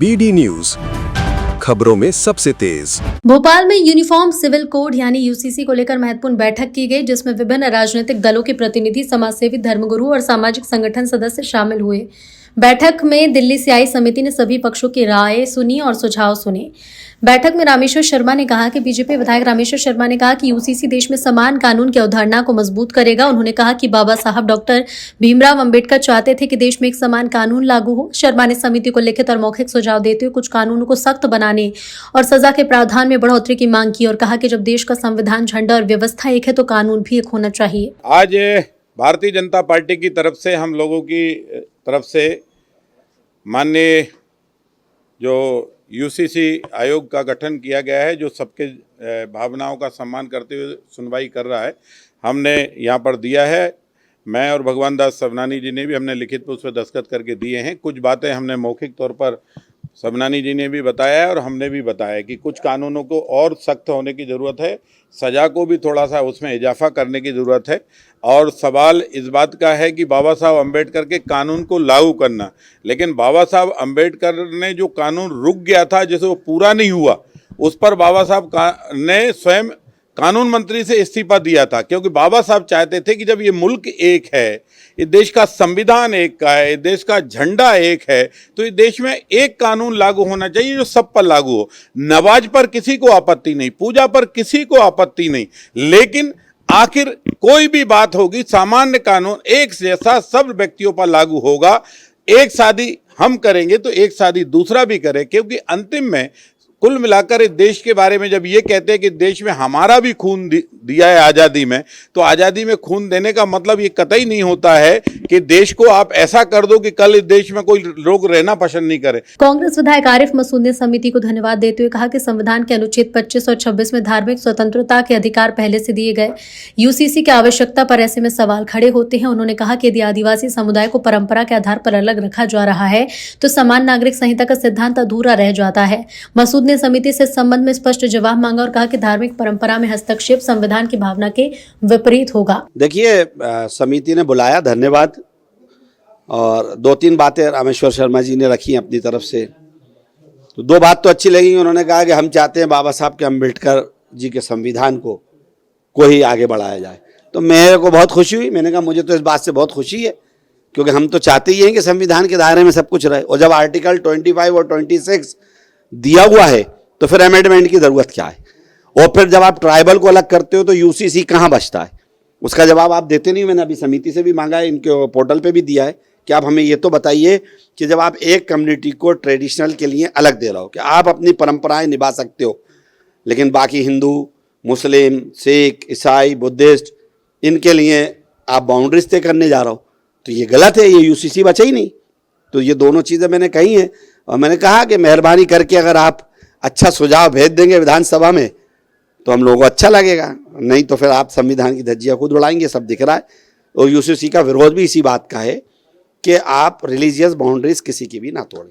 BD news, खबरों में सबसे तेज। भोपाल में यूनिफॉर्म सिविल कोड यानी यूसीसी को लेकर महत्वपूर्ण बैठक की गई, जिसमें विभिन्न राजनीतिक दलों के प्रतिनिधि, समाजसेवी, धर्मगुरु और सामाजिक संगठन सदस्य शामिल हुए। बैठक में दिल्ली से आई समिति ने सभी पक्षों की राय सुनी और सुझाव सुने। बैठक में रामेश्वर शर्मा ने कहा कि बीजेपी विधायक रामेश्वर शर्मा ने कहा कि यूसीसी देश में समान कानून की अवधारणा को मजबूत करेगा। उन्होंने कहा कि बाबा साहब डॉक्टर भीमराव अंबेडकर चाहते थे कि देश में एक समान कानून लागू हो। शर्मा ने समिति को लिखित और मौखिक सुझाव देते हुए कुछ कानूनों को सख्त बनाने और सजा के प्रावधान में बढ़ोतरी की मांग की और कहा कि जब देश का संविधान, झंडा और व्यवस्था एक है तो कानून भी एक होना चाहिए। आज भारतीय जनता पार्टी की तरफ से, हम लोगों की तरफ से माननीय जो यूसीसी आयोग का गठन किया गया है, जो सबके भावनाओं का सम्मान करते हुए सुनवाई कर रहा है, हमने यहाँ पर दिया है। मैं और भगवान दास सबनानी जी ने भी हमने लिखित में उस पर दस्तखत करके दिए हैं। कुछ बातें हमने मौखिक तौर पर सबनानी जी ने भी बताया है और हमने भी बताया कि कुछ कानूनों को और सख्त होने की ज़रूरत है, सज़ा को भी थोड़ा सा उसमें इजाफा करने की ज़रूरत है। और सवाल इस बात का है कि बाबा साहब अम्बेडकर के कानून को लागू करना, लेकिन बाबा साहब अम्बेडकर ने जो कानून रुक गया था, जैसे वो पूरा नहीं हुआ, उस पर बाबा साहब ने स्वयं कानून मंत्री से इस्तीफा दिया था, क्योंकि बाबा साहब चाहते थे कि जब ये मुल्क एक है, ये देश का संविधान एक का है, देश का झंडा एक है, तो इस देश में एक कानून लागू होना चाहिए जो सब पर लागू हो। नमाज पर किसी को आपत्ति नहीं, पूजा पर किसी को आपत्ति नहीं, लेकिन आखिर कोई भी बात होगी, सामान्य कानून एक जैसा सब व्यक्तियों पर लागू होगा। एक शादी हम करेंगे तो एक शादी दूसरा भी करे, क्योंकि अंतिम में कुल मिलाकर इस देश के बारे में जब ये कहते हैं कि देश में हमारा भी खून दिया है आज़ादी में, तो आज़ादी में खून देने का मतलब ये कतई नहीं होता है कि देश को आप ऐसा कर दो कि कल इस देश में कोई लोग रहना पसंद नहीं करे। कांग्रेस विधायक आरिफ मसूद ने समिति को धन्यवाद देते हुए कहा कि संविधान के अनुच्छेद 25 और 26 में धार्मिक स्वतंत्रता के अधिकार पहले से दिए गए। यूसीसी की आवश्यकता पर ऐसे में सवाल खड़े होते हैं। उन्होंने कहा कि यदि आदिवासी समुदाय को परंपरा के आधार पर अलग रखा जा रहा है तो समान नागरिक संहिता का सिद्धांत अधूरा रह जाता है। मसूद ने समिति से इस संबंध में स्पष्ट जवाब मांगा और कहा कि धार्मिक परंपरा में हस्तक्षेप संविधान की भावना के विपरीत होगा। देखिए, समिति ने बुलाया, धन्यवाद। और 2-3 बातें रामेश्वर शर्मा जी ने रखी अपनी तरफ से, तो 2 बात तो अच्छी लगी। उन्होंने कहा कि हम चाहते हैं बाबा साहब के अम्बेडकर जी के संविधान को ही आगे बढ़ाया जाए, तो मेरे को बहुत खुशी हुई। मैंने कहा मुझे तो इस बात से बहुत खुशी है, क्योंकि हम तो चाहते ही हैं कि संविधान के दायरे में सब कुछ रहे। और जब आर्टिकल 25 और 26 दिया हुआ है तो फिर अमेंडमेंट की ज़रूरत क्या है? और फिर जब आप ट्राइबल को अलग करते हो तो यूसीसी कहाँ बचता है? उसका जवाब आप देते नहीं। मैंने अभी समिति से भी मांगा है, इनके पोर्टल पे भी दिया है कि आप हमें ये तो बताइए कि जब आप एक कम्युनिटी को ट्रेडिशनल के लिए अलग दे रहे हो कि आप अपनी परंपराएं निभा सकते हो, लेकिन बाकी हिंदू, मुस्लिम, सिख, ईसाई, बुद्धिस्ट, इनके लिए आप बाउंड्रीज तय करने जा रहे हो, तो ये गलत है। ये यूसीसी बचा ही नहीं। तो ये दोनों चीज़ें मैंने कही हैं और मैंने कहा कि मेहरबानी करके अगर आप अच्छा सुझाव भेज देंगे विधानसभा में तो हम लोगों को अच्छा लगेगा, नहीं तो फिर आप संविधान की धज्जियां खुद उड़ाएंगे, सब दिख रहा है। और यूसीसी का विरोध भी इसी बात का है कि आप रिलीजियस बाउंड्रीज किसी की भी ना तोड़ें।